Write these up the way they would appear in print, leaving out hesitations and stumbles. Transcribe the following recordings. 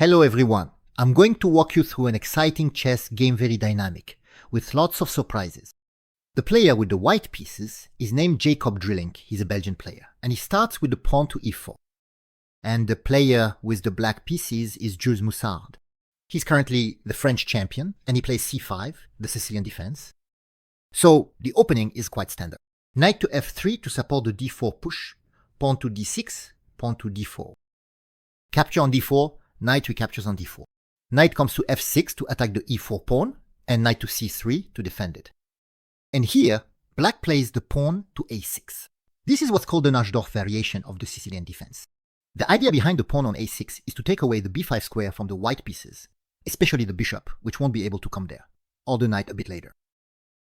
Hello everyone, I'm going to walk you through an exciting chess game, very dynamic, with lots of surprises. The player with the white pieces is named Jacob Drilling, he's a Belgian player, and he starts with the pawn to e4. And the player with the black pieces is Jules Moussard. He's currently the French champion, and he plays c5, the Sicilian Defense. So the opening is quite standard. Knight to f3 to support the d4 push, pawn to d6, pawn to d4. Capture on d4, knight recaptures on d4. Knight comes to f6 to attack the e4 pawn, and knight to c3 to defend it. And here, black plays the pawn to a6. This is what's called the Najdorf variation of the Sicilian defense. The idea behind the pawn on a6 is to take away the b5 square from the white pieces, especially the bishop, which won't be able to come there, or the knight a bit later.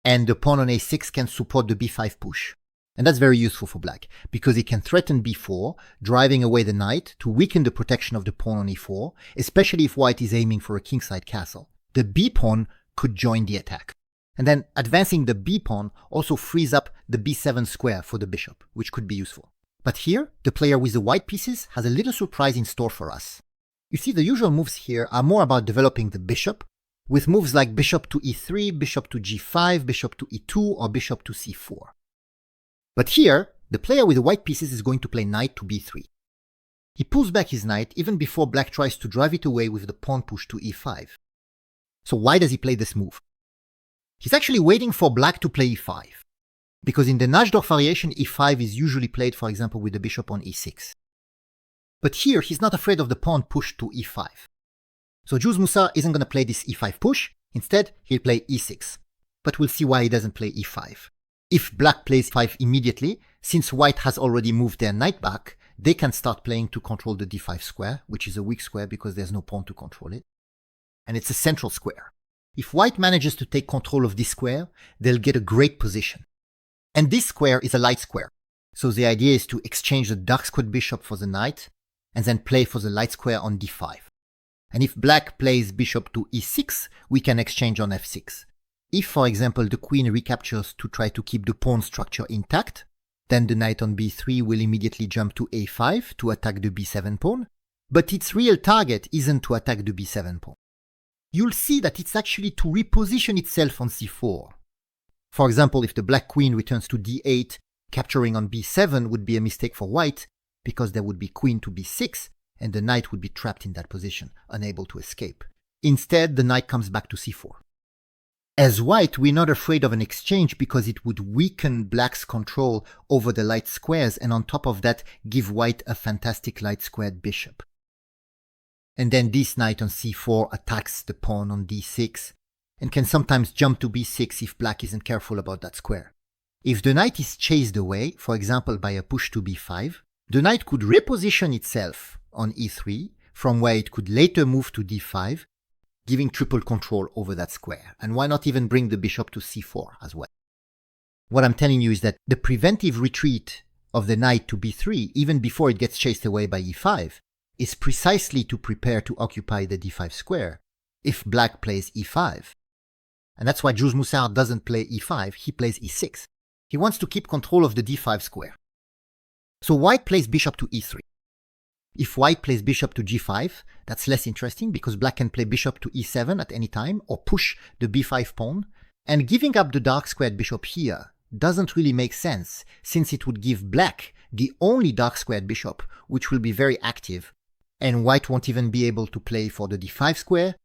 And the pawn on a6 can support the b5 push. And that's very useful for black, because it can threaten b4, driving away the knight to weaken the protection of the pawn on e4, especially if white is aiming for a kingside castle. The b pawn could join the attack. And then advancing the b pawn also frees up the b7 square for the bishop, which could be useful. But here, the player with the white pieces has a little surprise in store for us. You see, the usual moves here are more about developing the bishop, with moves like bishop to e3, bishop to g5, bishop to e2, or bishop to c4. But here, the player with the white pieces is going to play knight to b3. He pulls back his knight even before black tries to drive it away with the pawn push to e5. So why does he play this move? He's actually waiting for black to play e5, because in the Najdorf variation, e5 is usually played, for example, with the bishop on e6. But here, he's not afraid of the pawn push to e5. So Jules Moussard isn't going to play this e5 push. Instead, he'll play e6. But we'll see why he doesn't play e5. If black plays e5 immediately, since white has already moved their knight back, they can start playing to control the d5 square, which is a weak square because there's no pawn to control it. And it's a central square. If white manages to take control of this square, they'll get a great position. And this square is a light square. So the idea is to exchange the dark squared bishop for the knight, and then play for the light square on d5. And if black plays bishop to e6, we can exchange on f6. If, for example, the queen recaptures to try to keep the pawn structure intact, then the knight on b3 will immediately jump to a5 to attack the b7 pawn, but its real target isn't to attack the b7 pawn. You'll see that it's actually to reposition itself on c4. For example, if the black queen returns to d8, capturing on b7 would be a mistake for white, because there would be queen to b6, and the knight would be trapped in that position, unable to escape. Instead, the knight comes back to c4. As white, we're not afraid of an exchange because it would weaken black's control over the light squares, and on top of that, give white a fantastic light squared bishop. And then this knight on c4 attacks the pawn on d6, and can sometimes jump to b6 if black isn't careful about that square. If the knight is chased away, for example by a push to b5, the knight could reposition itself on e3, from where it could later move to d5, giving triple control over that square. And why not even bring the bishop to c4 as well? What I'm telling you is that the preventive retreat of the knight to b3, even before it gets chased away by e5, is precisely to prepare to occupy the d5 square if black plays e5. And that's why Jules Moussard doesn't play e5, he plays e6. He wants to keep control of the d5 square. So white plays bishop to e3. If white plays bishop to g5, that's less interesting because black can play bishop to e7 at any time or push the b5 pawn, and giving up the dark squared bishop here doesn't really make sense since it would give black the only dark squared bishop, which will be very active, and white won't even be able to play for the d5 square.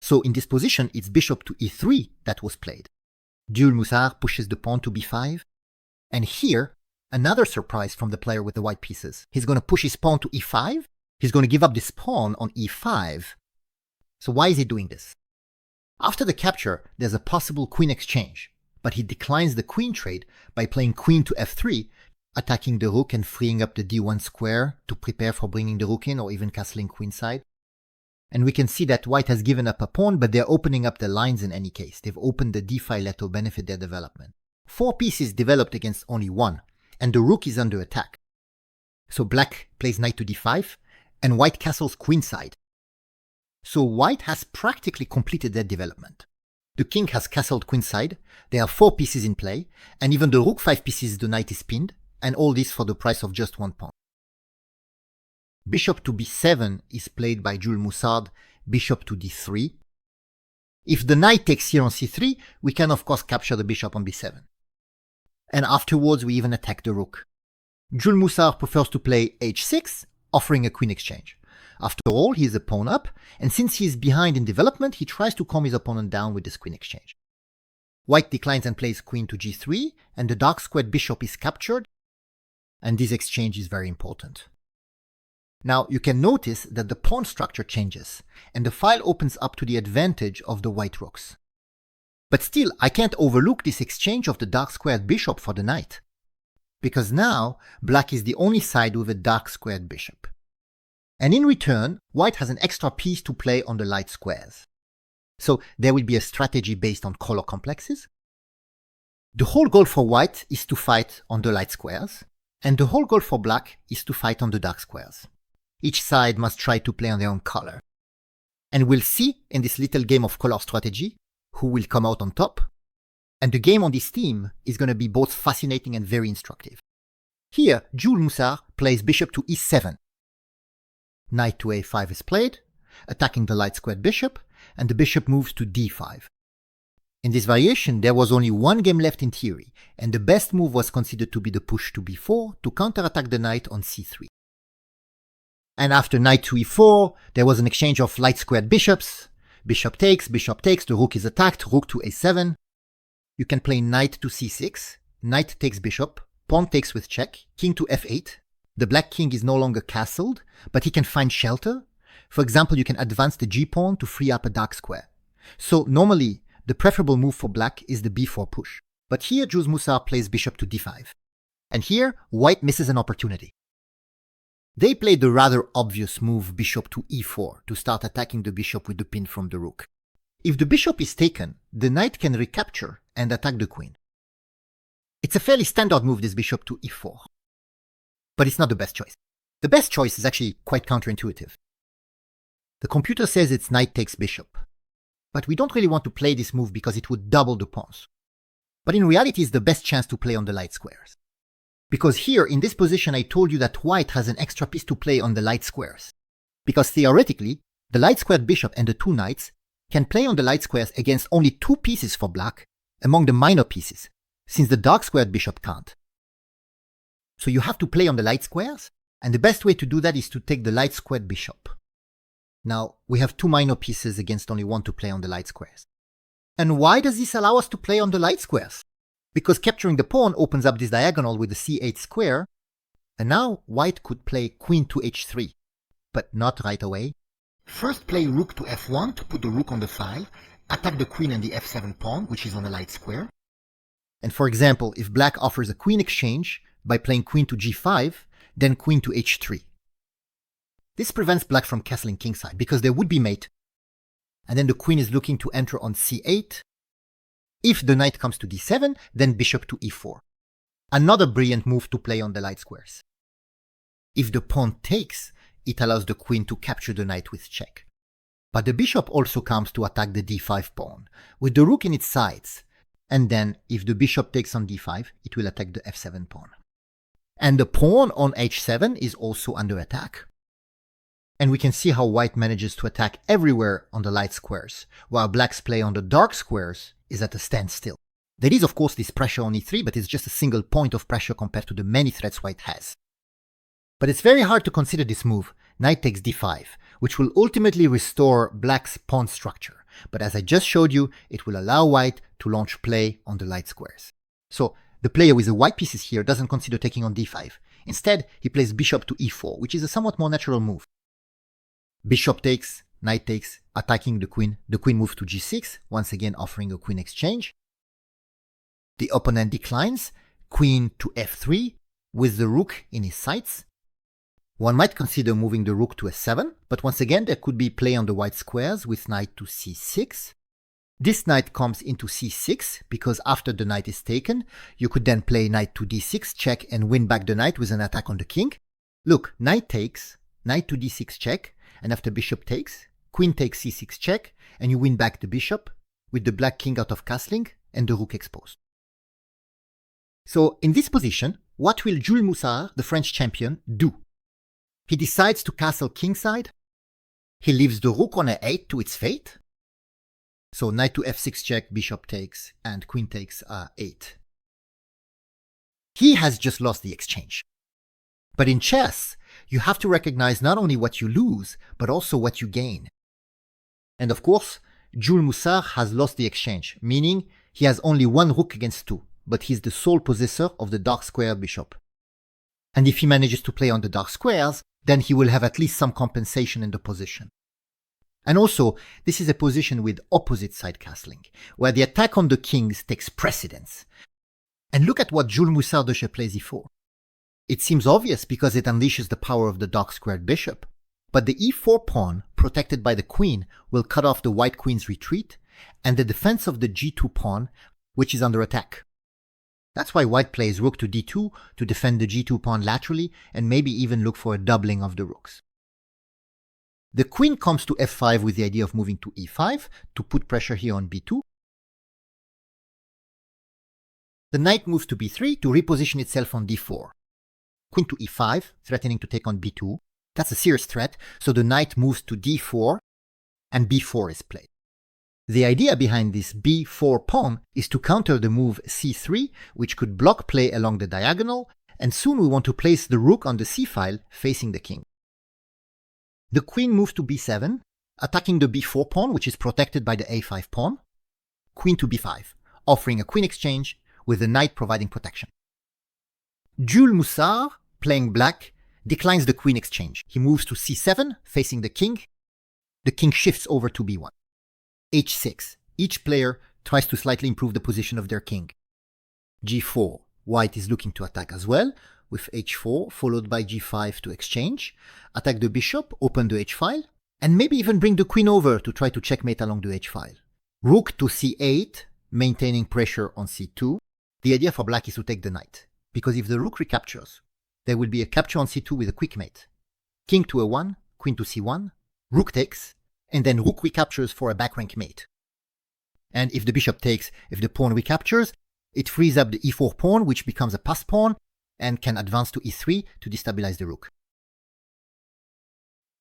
So in this position, it's bishop to e3 that was played. Jules Moussard pushes the pawn to b5, and here, another surprise from the player with the white pieces. He's going to push his pawn to e5. He's going to give up this pawn on e5. So why is he doing this? After the capture, there's a possible queen exchange, but he declines the queen trade by playing queen to f3, attacking the rook and freeing up the d1 square to prepare for bringing the rook in or even castling queenside. And we can see that white has given up a pawn, but they're opening up the lines in any case. They've opened the d file to benefit their development. 4 pieces developed against only 1. And the rook is under attack. So black plays knight to d5, and white castles queenside. So white has practically completed their development. The king has castled queenside, there are 4 pieces in play, and even the rook 5 pieces the knight is pinned, and all this for the price of just 1 pawn. bishop to b7 is played by Jules Moussard, bishop to d3. If the knight takes here on c3, we can of course capture the bishop on b7. And afterwards we even attack the rook. Jules Moussard prefers to play h6, offering a queen exchange. After all, he is a pawn up, and since he is behind in development, he tries to calm his opponent down with this queen exchange. White declines and plays queen to g3, and the dark squared bishop is captured, and this exchange is very important. Now, you can notice that the pawn structure changes, and the file opens up to the advantage of the white rooks. But still, I can't overlook this exchange of the dark squared bishop for the knight, because now black is the only side with a dark squared bishop. And in return, white has an extra piece to play on the light squares. So there will be a strategy based on color complexes. The whole goal for white is to fight on the light squares, and the whole goal for black is to fight on the dark squares. Each side must try to play on their own color. And we'll see in this little game of color strategy who will come out on top. And the game on this theme is going to be both fascinating and very instructive. Here, Jules Moussard plays bishop to e7. Knight to a5 is played, attacking the light squared bishop, and the bishop moves to d5. In this variation, there was only one game left in theory, and the best move was considered to be the push to b4 to counterattack the knight on c3. And after knight to e4, there was an exchange of light squared bishops. Bishop takes, the rook is attacked, rook to a7. You can play knight to c6, knight takes bishop, pawn takes with check, king to f8. The black king is no longer castled, but he can find shelter. For example, you can advance the g-pawn to free up a dark square. So normally, the preferable move for black is the b4 push. But here Jules Moussard plays bishop to d5. And here, white misses an opportunity. They played the rather obvious move bishop to e4 to start attacking the bishop with the pin from the rook. If the bishop is taken, the knight can recapture and attack the queen. It's a fairly standard move, this bishop to e4. But it's not the best choice. The best choice is actually quite counterintuitive. The computer says it's knight takes bishop. But we don't really want to play this move because it would double the pawns. But in reality, it's the best chance to play on the light squares. Because here, in this position, I told you that white has an extra piece to play on the light squares. Because theoretically, the light squared bishop and the two knights can play on the light squares against only two pieces for black among the minor pieces, since the dark squared bishop can't. So you have to play on the light squares, and the best way to do that is to take the light squared bishop. Now, we have two minor pieces against only one to play on the light squares. And why does this allow us to play on the light squares? Because capturing the pawn opens up this diagonal with the c8 square, and now white could play queen to h3, but not right away. First play rook to f1 to put the rook on the file, attack the queen and the f7 pawn, which is on the light square. And for example, if black offers a queen exchange by playing queen to g5, then queen to h3. This prevents black from castling kingside because there would be mate, and then the queen is looking to enter on c8. If the knight comes to d7, then bishop to e4. Another brilliant move to play on the light squares. If the pawn takes, it allows the queen to capture the knight with check. But the bishop also comes to attack the d5 pawn, with the rook in its sides. And then, if the bishop takes on d5, it will attack the f7 pawn. And the pawn on h7 is also under attack. And we can see how white manages to attack everywhere on the light squares, while black's play on the dark squares is at a standstill. There is of course this pressure on e3, but it's just a single point of pressure compared to the many threats white has. But it's very hard to consider this move, knight takes d5, which will ultimately restore black's pawn structure. But as I just showed you, it will allow white to launch play on the light squares. So the player with the white pieces here doesn't consider taking on d5. Instead, he plays bishop to e4, which is a somewhat more natural move. Bishop takes, knight takes, attacking the queen moves to g6, once again offering a queen exchange. The opponent declines, queen to f3, with the rook in his sights. One might consider moving the rook to s7, but once again there could be play on the white squares with knight to c6. This knight comes into c6, because after the knight is taken, you could then play knight to d6 check and win back the knight with an attack on the king. Look, knight takes, knight to d6 check, and after bishop takes, queen takes c6 check, and you win back the bishop, with the black king out of castling and the rook exposed. So in this position, what will Jules Moussard, the French champion, do? He decides to castle kingside. He leaves the rook on a8 to its fate. So knight to f6 check, bishop takes, and queen takes 8. He has just lost the exchange. But in chess, you have to recognize not only what you lose, but also what you gain. And of course, Jules Moussard has lost the exchange, meaning he has only one rook against two, but he's the sole possessor of the dark square bishop. And if he manages to play on the dark squares, then he will have at least some compensation in the position. And also, this is a position with opposite side castling, where the attack on the kings takes precedence. And look at what Jules Moussard plays e4. It seems obvious because it unleashes the power of the dark squared bishop, but the e4 pawn, protected by the queen, will cut off the white queen's retreat and the defense of the g2 pawn, which is under attack. That's why white plays rook to d2 to defend the g2 pawn laterally and maybe even look for a doubling of the rooks. The queen comes to f5 with the idea of moving to e5 to put pressure here on b2. The knight moves to b3 to reposition itself on d4. Queen to e5, threatening to take on b2. That's a serious threat, so the knight moves to d4, and b4 is played. The idea behind this b4 pawn is to counter the move c3, which could block play along the diagonal, and soon we want to place the rook on the c-file facing the king. The queen moves to b7, attacking the b4 pawn, which is protected by the a5 pawn. Queen to b5, offering a queen exchange, with the knight providing protection. Jules Moussard, playing black, declines the queen exchange. He moves to c7, facing the king. The king shifts over to b1. h6. Each player tries to slightly improve the position of their king. g4. White is looking to attack as well, with h4 followed by g5 to exchange, attack the bishop, open the h-file, and maybe even bring the queen over to try to checkmate along the h-file. Rook to c8, maintaining pressure on c2. The idea for black is to take the knight, because if the rook recaptures, there will be a capture on c2 with a quick mate. King to a1, queen to c1, rook takes, and then rook recaptures for a back rank mate. And if the bishop takes, if the pawn recaptures, it frees up the e4 pawn, which becomes a passed pawn, and can advance to e3 to destabilize the rook.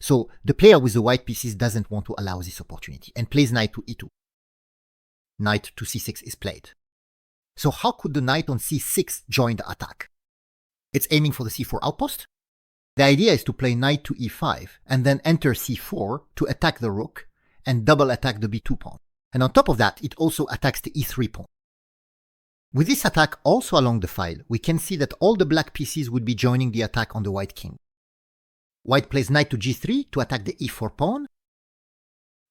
So the player with the white pieces doesn't want to allow this opportunity, and plays knight to e2. Knight to c6 is played. So how could the knight on c6 join the attack? It's aiming for the c4 outpost. The idea is to play knight to e5 and then enter c4 to attack the rook and double attack the b2 pawn. And on top of that, it also attacks the e3 pawn. With this attack also along the file, we can see that all the black pieces would be joining the attack on the white king. White plays knight to g3 to attack the e4 pawn.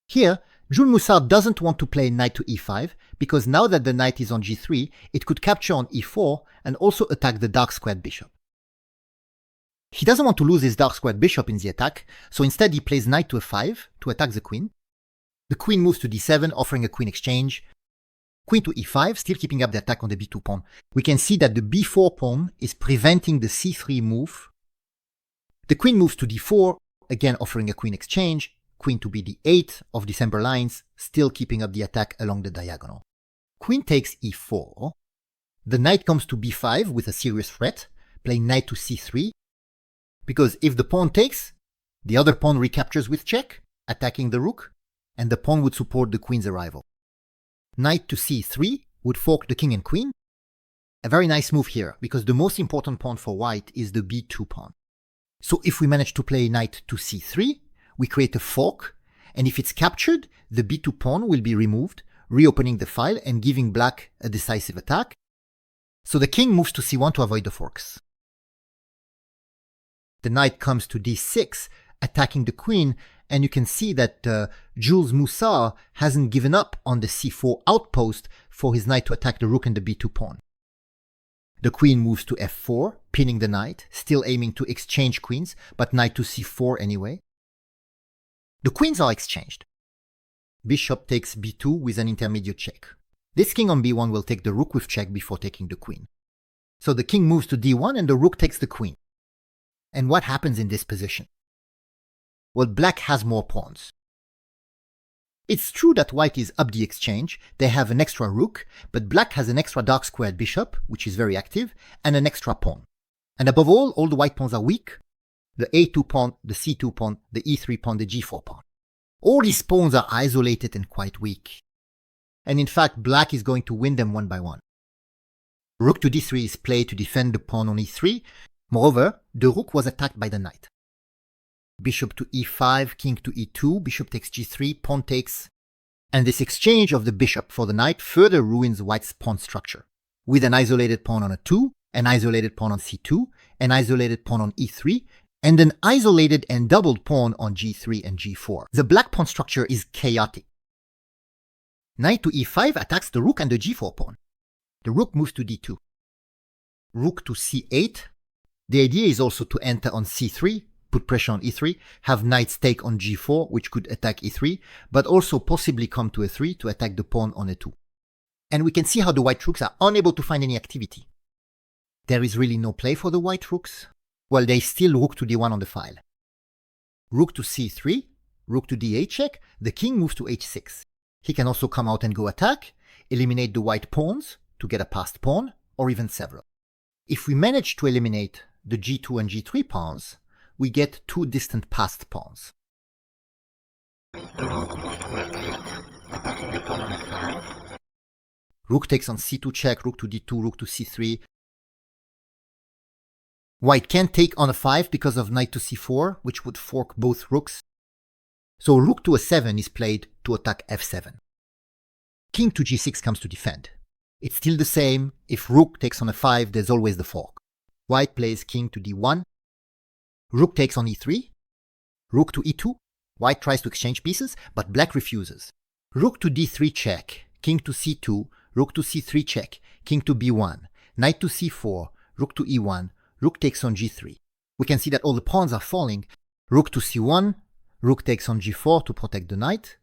Here, Jules Moussard doesn't want to play knight to e5 because now that the knight is on g3, it could capture on e4 and also attack the dark squared bishop. He doesn't want to lose his dark squared bishop in the attack, so instead he plays knight to f5 to attack the queen. The queen moves to d7, offering a queen exchange. Queen to e5, still keeping up the attack on the b2 pawn. We can see that the b4 pawn is preventing the c3 move. The queen moves to d4, again offering a queen exchange. Queen to bd8 of December lines, still keeping up the attack along the diagonal. Queen takes e4. The knight comes to b5 with a serious threat, playing knight to c3. Because if the pawn takes, the other pawn recaptures with check, attacking the rook, and the pawn would support the queen's arrival. Knight to c3 would fork the king and queen. A very nice move here, because the most important pawn for white is the b2 pawn. So if we manage to play knight to c3, we create a fork, and if it's captured, the b2 pawn will be removed, reopening the file and giving black a decisive attack. So the king moves to c1 to avoid the forks. The knight comes to d6, attacking the queen, and you can see that Jules Moussard hasn't given up on the c4 outpost for his knight to attack the rook and the b2 pawn. The queen moves to f4, pinning the knight, still aiming to exchange queens, but knight to c4 anyway. The queens are exchanged. Bishop takes b2 with an intermediate check. This king on b1 will take the rook with check before taking the queen. So the king moves to d1 and the rook takes the queen. And what happens in this position? Well, black has more pawns. It's true that white is up the exchange, they have an extra rook, but black has an extra dark squared bishop, which is very active, and an extra pawn. And above all the white pawns are weak, the a2 pawn, the c2 pawn, the e3 pawn, the g4 pawn. All these pawns are isolated and quite weak. And in fact, black is going to win them one by one. Rook to d3 is played to defend the pawn on e3. Moreover, the rook was attacked by the knight. Bishop to e5, king to e2, bishop takes g3, pawn takes. And this exchange of the bishop for the knight further ruins white's pawn structure, with an isolated pawn on a2, an isolated pawn on c2, an isolated pawn on e3, and an isolated and doubled pawn on g3 and g4. The black pawn structure is chaotic. Knight to e5 attacks the rook and the g4 pawn. The rook moves to d2. Rook to c8. The idea is also to enter on c3, put pressure on e3, have knights take on g4, which could attack e3, but also possibly come to a3 to attack the pawn on a2. And we can see how the white rooks are unable to find any activity. There is really no play for the white rooks. Well, there is still rook to d1 on the file. Rook to c3, rook to d8 check, the king moves to h6. He can also come out and go attack, eliminate the white pawns to get a passed pawn, or even several. If we manage to eliminate the g2 and g3 pawns, we get two distant passed pawns. Rook takes on c2 check, rook to d2, rook to c3. White can't take on a5 because of knight to c4, which would fork both rooks. So rook to a7 is played to attack f7. King to g6 comes to defend. It's still the same. If rook takes on a5, there's always the fork. White plays king to d1. Rook takes on e3. Rook to e2. White tries to exchange pieces, but black refuses. Rook to d3 check. King to c2. Rook to c3 check. King to b1. Knight to c4. Rook to e1. Rook takes on g3. We can see that all the pawns are falling. Rook to c1. Rook takes on g4 to protect the knight.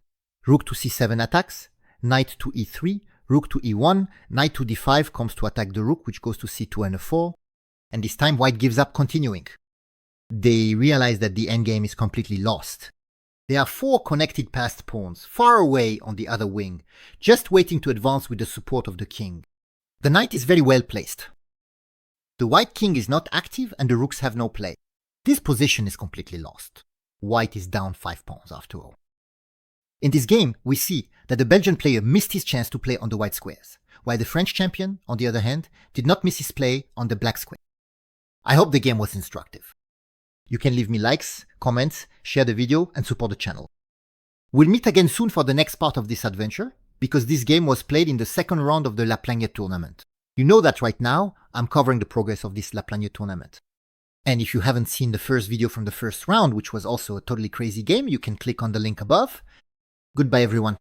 Rook to c7 attacks. Knight to e3. Rook to e1. Knight to d5 comes to attack the rook, which goes to c2 and a4. And this time white gives up continuing. They realize that the endgame is completely lost. There are 4 connected passed pawns, far away on the other wing, just waiting to advance with the support of the king. The knight is very well placed. The white king is not active and the rooks have no play. This position is completely lost. White is down 5 pawns after all. In this game, we see that the Belgian player missed his chance to play on the white squares, while the French champion, on the other hand, did not miss his play on the black square. I hope the game was instructive. You can leave me likes, comments, share the video, and support the channel. We'll meet again soon for the next part of this adventure, because this game was played in the second round of the La Plagne tournament. You know that right now, I'm covering the progress of this La Plagne tournament. And if you haven't seen the first video from the first round, which was also a totally crazy game, you can click on the link above. Goodbye everyone.